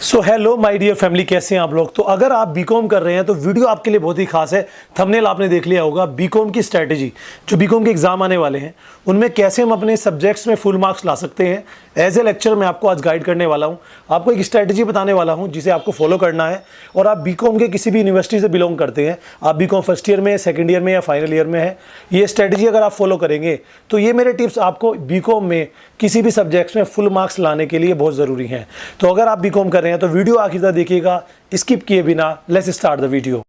So hello my dear family, कैसे हैं आप लोग। तो अगर आप बीकॉम कर रहे हैं तो वीडियो आपके लिए बहुत ही खास है। थंबनेल आपने देख लिया होगा। बीकॉम की स्ट्रैटेजी, जो बीकॉम के एग्जाम आने वाले हैं उनमें कैसे हम अपने सब्जेक्ट्स में फुल मार्क्स ला सकते हैं, एज ए लेक्चर मैं आपको आज गाइड करने वाला हूं। आपको एक स्ट्रैटेजी बताने वाला हूं जिसे आपको फॉलो करना है। और आप बीकॉम के किसी भी यूनिवर्सिटी से बिलोंग करते हैं, आप बीकॉम फर्स्ट ईयर में, सेकेंड ईयर में या फाइनल ईयर में है, ये स्ट्रैटेजी अगर आप फॉलो करेंगे तो ये मेरे टिप्स आपको बीकॉम में किसी भी सब्जेक्ट्स में फुल मार्क्स लाने के लिए बहुत ज़रूरी हैं। तो अगर आप बीकॉम कर रहे हैं तो वीडियो आखिर तक देखिएगा, स्किप किए बिना। Let's start the video.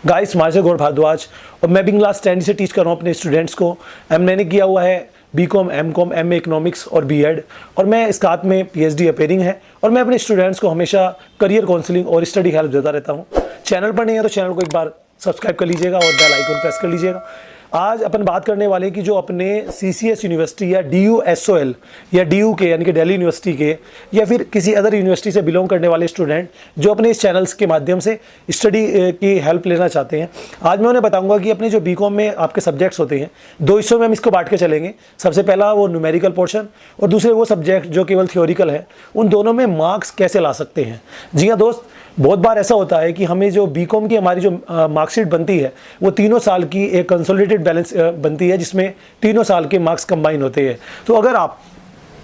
Guys, my से गौरव भारद्वाज और मैं भी क्लास 10 से टीच कर रहा हूँ अपने स्टूडेंट्स को। मैंने किया हुआ है बीकॉम, एमकॉम, एमए इकोनॉमिक्स और बीएड, और मैं इस साथ में पीएचडी अपेयरिंग है। और मैं अपने स्टूडेंट्स को हमेशा करियर काउंसलिंग और स्टडी हेल्प देता रहता हूँ। चैनल पर नहीं है तो चैनल को एक बार सब्सक्राइब कर लीजिएगा और बेल आइकन प्रेस कर लीजिएगा। आज अपन बात करने वाले हैं कि जो अपने सीसीएस यूनिवर्सिटी या DUSOL या DU के यानी कि दिल्ली यूनिवर्सिटी के या फिर किसी अदर यूनिवर्सिटी से बिलोंग करने वाले स्टूडेंट जो अपने इस चैनल्स के माध्यम से स्टडी की हेल्प लेना चाहते हैं, आज मैं उन्हें बताऊंगा कि अपने जो बीकॉम में आपके सब्जेक्ट्स होते हैं, दो हिस्सों में हम इसको बांट के चलेंगे। सबसे पहला वो न्यूमेरिकल पोर्शन और दूसरे वो सब्जेक्ट जो केवल थियोरिकल है, उन दोनों में मार्क्स कैसे ला सकते हैं। जी हाँ दोस्त, बहुत बार ऐसा होता है कि हमें जो बीकॉम की हमारी जो मार्कशीट बनती है वो 3 साल की एक कंसोलिडेटेड बैलेंस बनती है, जिसमें 3 साल के मार्क्स कंबाइन होते हैं। तो अगर आप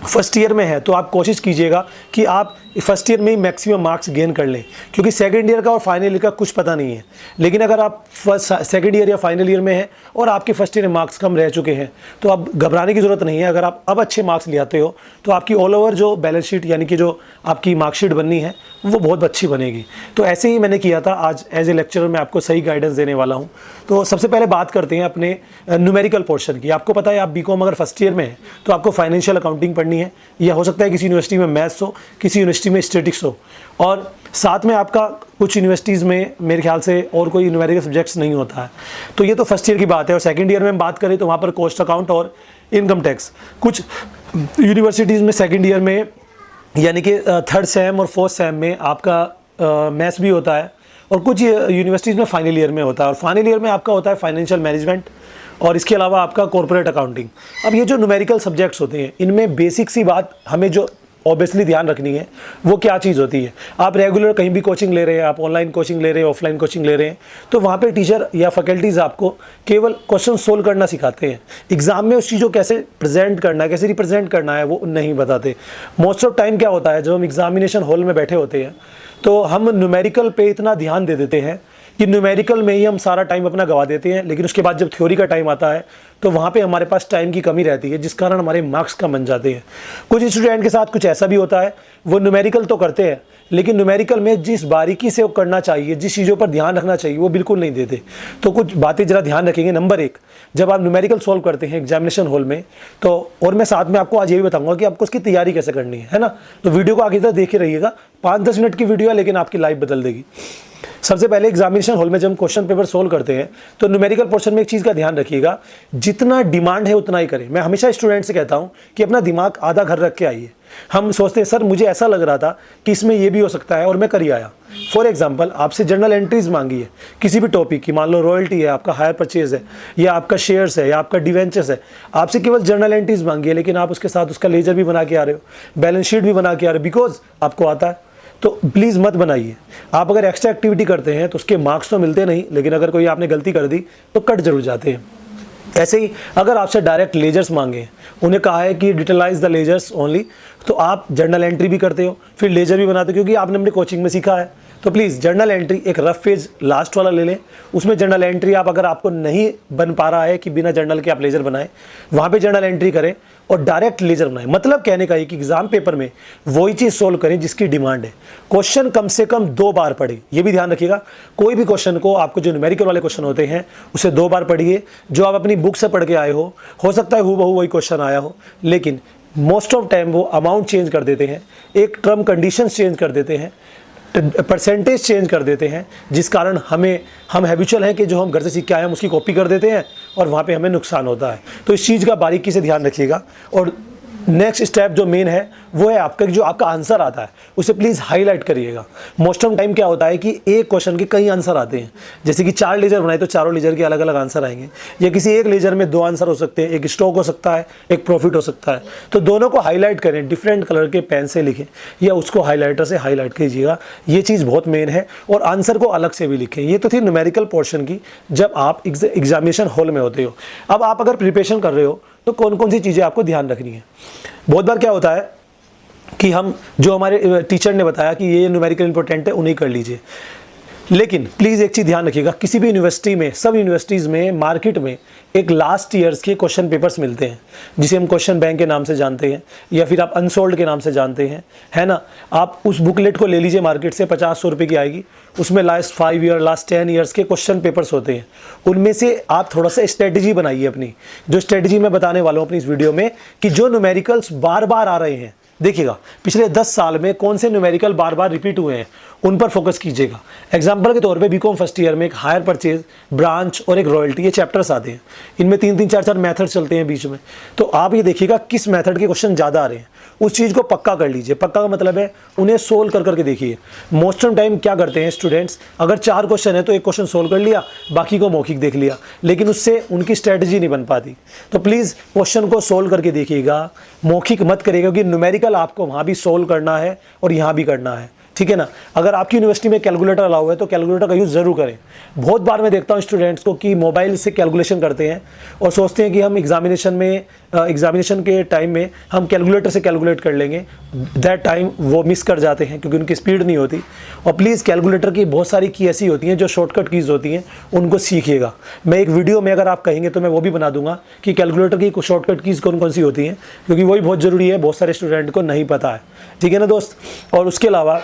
फर्स्ट ईयर में है तो आप कोशिश कीजिएगा कि आप फर्स्ट ईयर में ही मैक्सिमम मार्क्स गेन कर लें, क्योंकि सेकंड ईयर का और फाइनल ईयर का कुछ पता नहीं है। लेकिन अगर आप सेकंड ईयर या फाइनल ईयर में हैं और आपके फर्स्ट ईयर में मार्क्स कम रह चुके हैं तो अब घबराने की ज़रूरत नहीं है। अगर आप अब अच्छे मार्क्स ले आते हो तो आपकी ऑल ओवर जो बैलेंस शीट यानी कि जो आपकी मार्कशीट बननी है वो बहुत अच्छी बनेगी। तो ऐसे ही मैंने किया था। आज एज ए लेक्चरर मैं आपको सही गाइडेंस देने वाला हूँ। तो सबसे पहले बात करते हैं अपने न्यूमेरिकल पोर्शन की। आपको पता है आप बीकॉम अगर फर्स्ट ईयर में है तो आपको फाइनेंशियल अकाउंटिंग पढ़नी है, या हो सकता है किसी यूनिवर्सिटी में मैथ्स हो, किसी यूनिवर्सिटी में स्टैटिस्टिक्स हो, और साथ में आपका कुछ यूनिवर्सिटीज़ में मेरे ख्याल से और कोई न्यूमेरिकल सब्जेक्ट्स नहीं होता है। तो ये तो फर्स्ट ईयर की बात है। और सेकंड ईयर में हम बात करें तो वहाँ पर कॉस्ट अकाउंट और इनकम टैक्स। कुछ यूनिवर्सिटीज़ में सेकंड ईयर में यानी कि थर्ड सेम और फोर्थ सेम में आपका मैथ्स भी होता है, और कुछ यूनिवर्सिटीज़ में फाइनल ईयर में होता है। और फाइनल ईयर में आपका होता है फाइनेंशियल मैनेजमेंट, और इसके अलावा आपका कॉर्पोरेट अकाउंटिंग। अब ये जो न्यूमेरिकल सब्जेक्ट्स होते हैं इनमें बेसिक सी बात हमें जो ऑब्वियसली ध्यान रखनी है वो क्या चीज़ होती है। आप रेगुलर कहीं भी कोचिंग ले रहे हैं, आप ऑनलाइन कोचिंग ले रहे हैं, ऑफलाइन कोचिंग ले रहे हैं, तो वहाँ पे टीचर या फैकल्टीज़ आपको केवल क्वेश्चन सोल्व करना सिखाते हैं। एग्जाम में उस चीज़ को कैसे प्रेजेंट करना है, कैसे रिप्रेजेंट करना है वो नहीं बताते। मोस्ट ऑफ टाइम क्या होता है, जब हम एग्जामिनेशन हॉल में बैठे होते हैं तो हम न्यूमेरिकल पे इतना ध्यान दे देते हैं कि न्यूमेरिकल में ही हम सारा टाइम अपना गवा देते हैं। लेकिन उसके बाद जब थ्योरी का टाइम आता है तो वहाँ पे हमारे पास टाइम की कमी रहती है, जिस कारण हमारे मार्क्स कम बन जाते हैं। कुछ स्टूडेंट के साथ कुछ ऐसा भी होता है, वो न्यूमेरिकल तो करते हैं लेकिन न्यूमेरिकल में जिस बारीकी से वो करना चाहिए, जिस चीज़ों पर ध्यान रखना चाहिए वो बिल्कुल नहीं देते। तो कुछ बातें ज़रा ध्यान रखेंगे। नंबर 1, जब आप न्यूमेरिकल सॉल्व करते हैं एग्जामिनेशन हॉल में तो, और मैं साथ में आपको आज ये भी बताऊंगा कि आपको उसकी तैयारी कैसे करनी है ना। तो वीडियो को आगे तक देखे रहिएगा। 5-10 मिनट की वीडियो है लेकिन आपकी लाइफ बदल देगी। सबसे पहले एग्जामिनेशन हॉल में जब हम क्वेश्चन पेपर सोल्व करते हैं तो न्यूमेरिकल पोर्शन में एक चीज़ का ध्यान रखिएगा, जितना डिमांड है उतना ही करें। मैं हमेशा स्टूडेंट से कहता हूं कि अपना दिमाग आधा घर रख के आइए। हम सोचते हैं सर मुझे ऐसा लग रहा था कि इसमें ये भी हो सकता है और मैं कर ही आया। फॉर एग्जाम्पल, आपसे जर्नल एंट्रीज मांगी है किसी भी टॉपिक की, मान लो रॉयल्टी है, आपका हायर परचेज है, या आपका शेयर्स है, या आपका डिवेंचर्स है, आपसे केवल जर्नल एंट्रीज मांगी है, लेकिन आप उसके साथ उसका लेजर भी बना के आ रहे हो, बैलेंस शीट भी बना के आ रहे हो, बिकॉज आपको आता है। तो प्लीज़ मत बनाइए। आप अगर एक्स्ट्रा एक्टिविटी करते हैं तो उसके मार्क्स तो मिलते नहीं, लेकिन अगर कोई आपने गलती कर दी तो कट जरूर जाते हैं। ऐसे ही अगर आपसे डायरेक्ट लेजर्स मांगे, उन्हें कहा है कि डिटेलाइज द लेजर्स ओनली, तो आप जर्नल एंट्री भी करते हो फिर लेजर भी बनाते हो, क्योंकि आपने अपनी कोचिंग में सीखा है। तो प्लीज़ जर्नल एंट्री एक रफ पेज लास्ट वाला ले लें, उसमें जर्नल एंट्री आप अगर आपको नहीं बन पा रहा है कि बिना जर्नल के आप लेजर बनाएं, वहाँ पे जर्नल एंट्री करें और डायरेक्ट लेजर बनाएं। मतलब कहने का ये कि एग्जाम पेपर में वही चीज़ सोल्व करें जिसकी डिमांड है। क्वेश्चन कम से कम 2 बार पढ़ें, ये भी ध्यान रखिएगा। कोई भी क्वेश्चन को, आपको जो न्यूमेरिकल वाले क्वेश्चन होते हैं उसे 2 बार पढ़िए। जो आप अपनी बुक से पढ़ के आए हो सकता है हूबहू वही क्वेश्चन आया हो, लेकिन मोस्ट ऑफ टाइम वो अमाउंट चेंज कर देते हैं, एक टर्म कंडीशन चेंज कर देते हैं, परसेंटेज चेंज कर देते हैं, जिस कारण हम हैबिचुअल हैं कि जो हम घर से सीख के आए हम उसकी कॉपी कर देते हैं और वहाँ पे हमें नुकसान होता है। तो इस चीज़ का बारीकी से ध्यान रखिएगा। और नेक्स्ट स्टेप जो मेन है वो है आपका जो आपका आंसर आता है उसे प्लीज़ हाईलाइट करिएगा। मोस्ट ऑफ टाइम क्या होता है कि एक क्वेश्चन के कई आंसर आते हैं, जैसे कि 4 लेजर बनाए तो चारों लेजर के अलग अलग आंसर आएंगे, या किसी एक लेजर में 2 आंसर हो सकते हैं, एक स्टॉक हो सकता है, एक प्रॉफिट हो सकता है। तो दोनों को हाईलाइट करें, डिफरेंट कलर के पेन से लिखें या उसको हाईलाइटर से हाईलाइट कीजिएगा, ये चीज़ बहुत मेन है। और आंसर को अलग से भी लिखें। ये तो थी न्यूमेरिकल पोर्शन की, जब आप एग्जामिनेशन हॉल में होते हो। अब आप अगर प्रिपरेशन कर रहे हो तो कौन कौन सी चीज़ें आपको ध्यान रखनी है। बहुत बार क्या होता है कि हम जो हमारे टीचर ने बताया कि ये न्यूमेरिकल इंपॉर्टेंट है उन्हें कर लीजिए, लेकिन प्लीज़ एक चीज़ ध्यान रखिएगा, किसी भी यूनिवर्सिटी में, सब यूनिवर्सिटीज़ में, मार्केट में एक लास्ट ईयर्स के क्वेश्चन पेपर्स मिलते हैं, जिसे हम क्वेश्चन बैंक के नाम से जानते हैं या फिर आप अनसोल्ड के नाम से जानते हैं, है ना। आप उस बुकलेट को ले लीजिए मार्केट से, 50-100 रुपये की आएगी। उसमें लास्ट 5 ईयर, लास्ट 10 ईयर्स के क्वेश्चन पेपर्स होते हैं। उनमें से आप थोड़ा सा स्ट्रेटजी बनाइए अपनी, जो स्ट्रेटजी मैं बताने वाला हूँ अपनी इस वीडियो में, कि जो न्यूमेरिकल्स बार बार आ रहे हैं, देखिएगा पिछले 10 साल में कौन से न्यूमेरिकल बार बार रिपीट हुए हैं, उन पर फोकस कीजिएगा। एग्जाम्पल के तौर पे बीकॉम फर्स्ट ईयर में एक हायर परचेज, ब्रांच और एक रॉयल्टी, ये चैप्टर्स आते हैं। इनमें 3-3, 4-4 मेथड चलते हैं बीच में। तो आप ये देखिएगा किस मेथड के क्वेश्चन ज़्यादा आ रहे हैं, उस चीज़ को पक्का कर लीजिए। पक्का का मतलब है उन्हें सोल्व कर करके देखिए। मोस्ट ऑफ टाइम क्या करते हैं स्टूडेंट्स, अगर 4 क्वेश्चन है तो एक क्वेश्चन सोल्व कर लिया, बाकी को मौखिक देख लिया, लेकिन उससे उनकी स्ट्रेटजी नहीं बन पाती। तो प्लीज़ क्वेश्चन को सोल्व करके देखिएगा, मौखिक मत करिएगा, क्योंकि न्यूमेरिकल आपको वहाँ भी सोल्व करना है और यहाँ भी करना है, ठीक है ना। अगर आपकी यूनिवर्सिटी में कैलकुलेटर अलाउ है तो कैलकुलेटर का यूज़ ज़रूर करें। बहुत बार मैं देखता हूँ स्टूडेंट्स को कि मोबाइल से कैलकुलेशन करते हैं और सोचते हैं कि हम एग्जामिनेशन के टाइम में हम कैलकुलेटर से कैलकुलेट कर लेंगे। दैट टाइम वो मिस कर जाते हैं क्योंकि उनकी स्पीड नहीं होती। और प्लीज़ कैलकुलेटर की बहुत सारी की ऐसी होती हैं जो शॉर्टकट कीज़ होती हैं, उनको सीखिएगा। मैं एक वीडियो में अगर आप कहेंगे तो मैं वो भी बना दूंगा कि कैलकुलेटर की शॉर्टकट कीज़ कौन कौन सी होती हैं, क्योंकि वही बहुत ज़रूरी है, बहुत सारे स्टूडेंट को नहीं पता है, ठीक है ना दोस्त। और उसके अलावा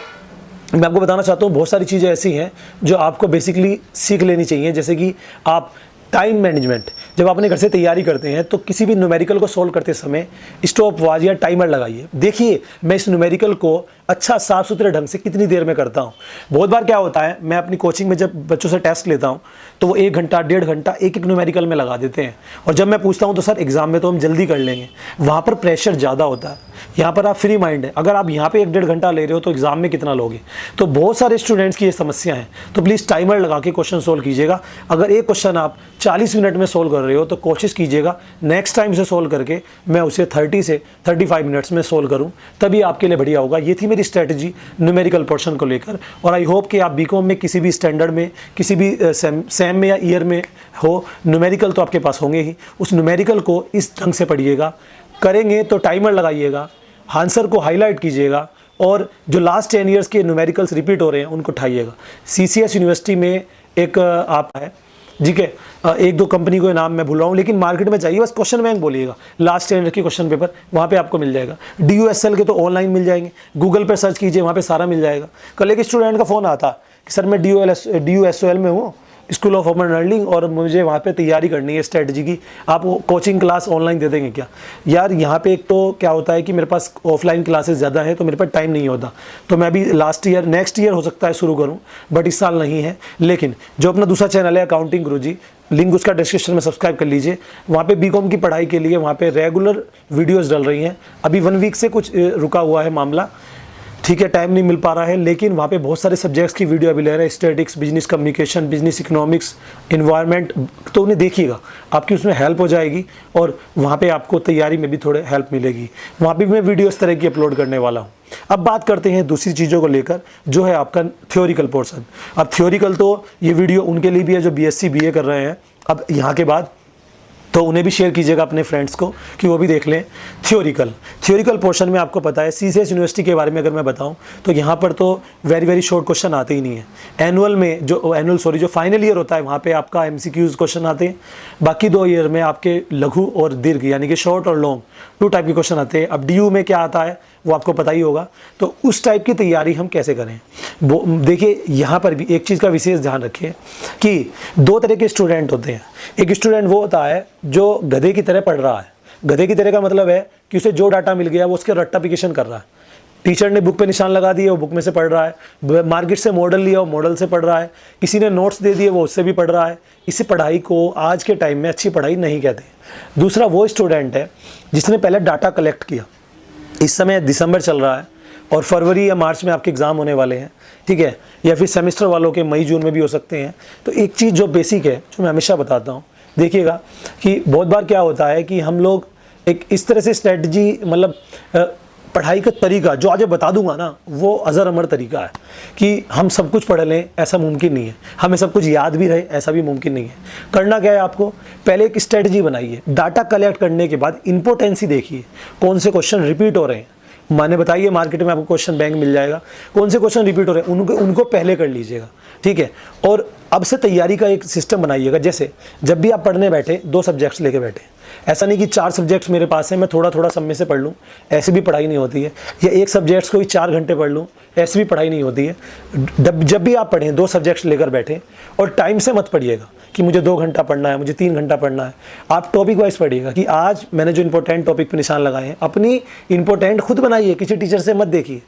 मैं आपको बताना चाहता हूँ बहुत सारी चीज़ें ऐसी हैं जो आपको बेसिकली सीख लेनी चाहिए, जैसे कि आप टाइम मैनेजमेंट। जब आप अपने घर से तैयारी करते हैं तो किसी भी न्यूमेरिकल को सॉल्व करते समय स्टॉप वॉच या टाइमर लगाइए। देखिए मैं इस न्यूमेरिकल को अच्छा साफ सुथरे ढंग से कितनी देर में करता हूँ। बहुत बार क्या होता है, मैं अपनी कोचिंग में जब बच्चों से टेस्ट लेता हूँ तो वो 1 घंटा 1.5 घंटा एक न्यूमेरिकल में लगा देते हैं, और जब मैं पूछता हूँ तो सर एग्जाम में तो हम जल्दी कर लेंगे, वहाँ पर प्रेशर ज़्यादा होता है। यहाँ पर आप फ्री माइंड है, अगर आप यहाँ पे 1-1.5 घंटा ले रहे हो तो एग्जाम में कितना लोगे। तो बहुत सारे स्टूडेंट्स की ये समस्या है। तो प्लीज़ टाइमर लगा के क्वेश्चन सोल्व कीजिएगा। अगर एक क्वेश्चन आप 40 मिनट में सोल्व कर रहे हो तो कोशिश कीजिएगा नेक्स्ट टाइम से सोल्व करके मैं उसे 30 से 35 मिनट्स में सोल्व करूँ, तभी आपके लिए बढ़िया होगा। ये थी मेरी स्ट्रेटजी न्यूमेरिकल पोर्शन को लेकर। और आई होप कि आप बीकॉम में किसी भी स्टैंडर्ड में, किसी भी सेम में या ईयर में हो, न्यूमेरिकल तो आपके पास होंगे ही। उस न्यूमेरिकल को इस ढंग से पढ़िएगा, करेंगे तो टाइमर लगाइएगा, आंसर को हाईलाइट कीजिएगा, और जो लास्ट 10 ईयर्स के न्यूमेरिकल्स रिपीट हो रहे हैं उनको उठाइएगा। CCS यूनिवर्सिटी में एक आप है, ठीक है, 1-2 कंपनी को नाम मैं भूल रहा हूँ, लेकिन मार्केट में चाहिए बस क्वेश्चन बैंक बोलिएगा, लास्ट 10 ईयर की क्वेश्चन पेपर वहाँ पे आपको मिल जाएगा। DUSL के तो ऑनलाइन मिल जाएंगे, गूगल पर सर्च कीजिए, वहाँ पे सारा मिल जाएगा। कल एक स्टूडेंट का फ़ोन आता कि सर मैं DUSOL में हूँ, स्कूल ऑफ ओपन लर्निंग, और मुझे वहाँ पे तैयारी करनी है स्ट्रेटजी की, आप कोचिंग क्लास ऑनलाइन दे देंगे क्या। यार यहाँ पे एक तो क्या होता है कि मेरे पास ऑफलाइन क्लासेस ज़्यादा है तो मेरे पास टाइम नहीं होता, तो मैं अभी नेक्स्ट ईयर हो सकता है शुरू करूँ, बट इस साल नहीं है। लेकिन जो अपना दूसरा चैनल है अकाउंटिंग गुरुजी, लिंक उसका डिस्क्रिप्शन में सब्सक्राइब कर लीजिए। वहाँ पे बीकॉम की पढ़ाई के लिए वहाँ पे रेगुलर वीडियोज़ डल रही हैं। अभी 1 वीक से कुछ रुका हुआ है मामला, ठीक है, टाइम नहीं मिल पा रहा है, लेकिन वहाँ पे बहुत सारे सब्जेक्ट्स की वीडियो अवेलेबल है, statics, business communication, business economics, environment. तो उन्हें देखिएगा, आपकी उसमें हेल्प हो जाएगी और वहाँ पे आपको तैयारी में भी थोड़े हेल्प मिलेगी। वहाँ पे मैं वीडियो इस तरह की अपलोड करने वाला हूँ। अब बात करते हैं दूसरी चीज़ों को लेकर, जो है आपका थ्योरिकल पोर्शन। अब थ्योरिकल तो ये वीडियो उनके लिए भी है जो BSc BA कर रहे हैं अब यहाँ के बाद, तो उन्हें भी शेयर कीजिएगा अपने फ्रेंड्स को कि वो भी देख लें। थ्योरिकल पोर्शन में आपको पता है CCS यूनिवर्सिटी के बारे में अगर मैं बताऊं तो यहाँ पर तो वेरी शॉर्ट क्वेश्चन आते ही नहीं है। जो फाइनल ईयर होता है वहाँ पे आपका MCQs क्वेश्चन आते हैं। बाकी 2 ईयर में आपके लघु और दीर्घ यानी कि शॉर्ट और लॉन्ग 2 टाइप के क्वेश्चन आते हैं। अब DU में क्या आता है वो आपको पता ही होगा। तो उस टाइप की तैयारी हम कैसे करें, देखिए यहाँ पर भी एक चीज़ का विशेष ध्यान रखिए कि 2 तरह के स्टूडेंट होते हैं। एक स्टूडेंट वो होता है जो गधे की तरह पढ़ रहा है। गधे की तरह का मतलब है कि उसे जो डाटा मिल गया वो उसके रट्टाफिकेशन कर रहा है। टीचर ने बुक पे निशान लगा दिए, वो बुक में से पढ़ रहा है। मार्केट से मॉडल लिया, वो मॉडल से पढ़ रहा है। किसी ने नोट्स दे दिए, वो उससे भी पढ़ रहा है। इसी पढ़ाई को आज के टाइम में अच्छी पढ़ाई नहीं कहते। दूसरा वो स्टूडेंट है जिसने पहले डाटा कलेक्ट किया। इस समय दिसंबर चल रहा है और फरवरी या मार्च में आपके एग्ज़ाम होने वाले हैं, ठीक है, या फिर सेमेस्टर वालों के मई जून में भी हो सकते हैं। तो एक चीज़ जो बेसिक है, जो मैं हमेशा बताता हूँ, देखिएगा कि बहुत बार क्या होता है कि हम लोग एक इस तरह से स्ट्रेटजी, मतलब पढ़ाई का तरीका जो आज बता दूंगा ना, वो अज़र अमर तरीका है कि हम सब कुछ पढ़ लें, ऐसा मुमकिन नहीं है। हमें सब कुछ याद भी रहे, ऐसा भी मुमकिन नहीं है। करना क्या है आपको, पहले एक स्ट्रेटजी बनाइए। डाटा कलेक्ट करने के बाद इंपॉर्टेंसी देखिए, कौन से क्वेश्चन रिपीट हो रहे हैं। माने बताइए, मार्केट में आपको क्वेश्चन बैंक मिल जाएगा, कौन से क्वेश्चन रिपीट हो रहे हैं उनको पहले कर लीजिएगा, ठीक है। और अब से तैयारी का एक सिस्टम बनाइएगा। जैसे जब भी आप पढ़ने बैठे, 2 सब्जेक्ट्स लेके बैठे। ऐसा नहीं कि 4 सब्जेक्ट्स मेरे पास हैं, मैं थोड़ा थोड़ा सब में से पढ़ लूँ, ऐसी भी पढ़ाई नहीं होती है। या एक सब्जेक्ट्स को ही 4 घंटे पढ़ लूँ, ऐसी भी पढ़ाई नहीं होती है। जब भी आप पढ़ें, 2 सब्जेक्ट्स लेकर बैठें और टाइम से मत पढ़िएगा कि मुझे 2 घंटा पढ़ना है, मुझे 3 घंटा पढ़ना है। आप टॉपिक वाइज पढ़िएगा कि आज मैंने जो इंपॉर्टेंट टॉपिक पर निशान लगाए हैं, अपनी इंपॉर्टेंट खुद बनाइए, किसी टीचर से मत देखिए।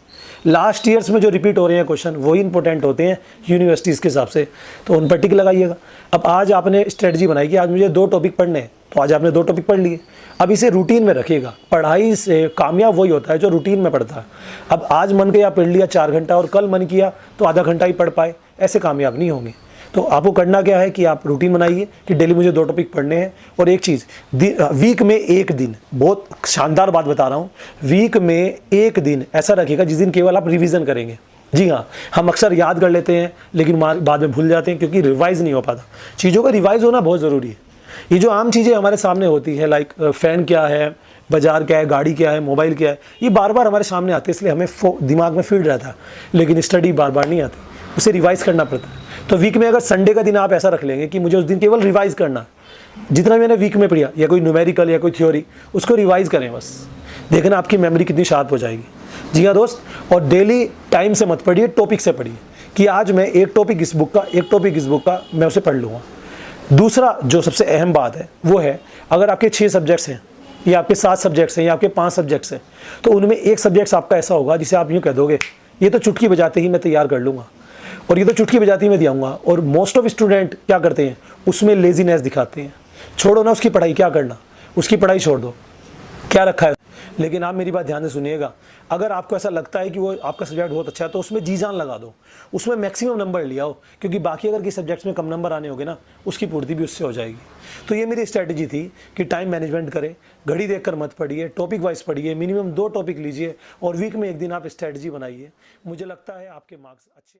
लास्ट ईयर्स में जो रिपीट हो रहे हैं क्वेश्चन, वही इंपॉर्टेंट होते हैं यूनिवर्सिटीज़ के हिसाब से, तो उन पर टिक लगाइएगा। अब आज आपने स्ट्रेटजी बनाई कि आज मुझे 2 टॉपिक पढ़ने हैं, तो आज आपने 2 टॉपिक पढ़ लिए। अब इसे रूटीन में रखिएगा। पढ़ाई से कामयाब वही होता है जो रूटीन में पढ़ता है। अब आज मन किया पढ़ लिया 4 घंटा और कल मन किया तो आधा घंटा ही पढ़ पाए, ऐसे कामयाब नहीं होंगे। तो आपको करना क्या है कि आप रूटीन बनाइए कि डेली मुझे 2 टॉपिक पढ़ने हैं। और एक चीज़, वीक में 1 दिन, बहुत शानदार बात बता रहा हूँ, वीक में 1 दिन ऐसा रखिएगा जिस दिन केवल आप रिवीजन करेंगे। जी हाँ, हम अक्सर याद कर लेते हैं लेकिन बाद में भूल जाते हैं क्योंकि रिवाइज़ नहीं हो पाता। चीज़ों का रिवाइज़ होना बहुत ज़रूरी है। ये जो आम चीज़ें हमारे सामने होती है, लाइक फ़ैन क्या है, बाजार क्या है, गाड़ी क्या है, मोबाइल क्या है, ये बार बार हमारे सामने आते हैं, इसलिए हमें दिमाग में फीड रहता है, लेकिन स्टडी बार बार नहीं आती, उसे रिवाइज़ करना पड़ता है। तो वीक में अगर संडे का दिन आप ऐसा रख लेंगे कि मुझे उस दिन केवल रिवाइज़ करना है, जितना मैंने वीक में पढ़ा, या कोई न्यूमेरिकल या कोई थ्योरी, उसको रिवाइज़ करें बस। देखना आपकी मेमोरी कितनी शार्प हो जाएगी। जी हाँ दोस्त, और डेली टाइम से मत पढ़िए, टॉपिक से पढ़िए कि आज मैं एक टॉपिक इस बुक का मैं उसे पढ़ लूँगा। दूसरा जो सबसे अहम बात है वो है, अगर आपके 6 सब्जेक्ट्स हैं या आपके 7 सब्जेक्ट्स हैं या आपके 5 सब्जेक्ट्स हैं, तो उनमें एक सब्जेक्ट्स आपका ऐसा होगा जिसे आप यूँ कह दोगे ये तो चुटकी बजाते ही मैं तैयार कर लूँगा, और ये तो चुटकी बजाते ही मैं दिखाऊंगा। और मोस्ट ऑफ स्टूडेंट क्या करते हैं, उसमें लेजीनेस दिखाते हैं। छोड़ो ना उसकी पढ़ाई, क्या करना, उसकी पढ़ाई छोड़ दो, क्या रखा है। लेकिन आप मेरी बात ध्यान से सुनिएगा, अगर आपको ऐसा लगता है कि वो आपका सब्जेक्ट बहुत अच्छा है तो उसमें जी जान लगा दो, उसमें मैक्सिमम नंबर लिया हो, क्योंकि बाकी अगर किसी सब्जेक्ट्स में कम नंबर आने होंगे ना, उसकी पूर्ति भी उससे हो जाएगी। तो ये मेरी स्ट्रैटेजी थी कि टाइम मैनेजमेंट करें, घड़ी देखकर मत पढ़िए, टॉपिक वाइज पढ़िए, मिनिमम 2 टॉपिक लीजिए और वीक में 1 दिन आप स्ट्रैटेजी बनाइए। मुझे लगता है आपके मार्क्स अच्छे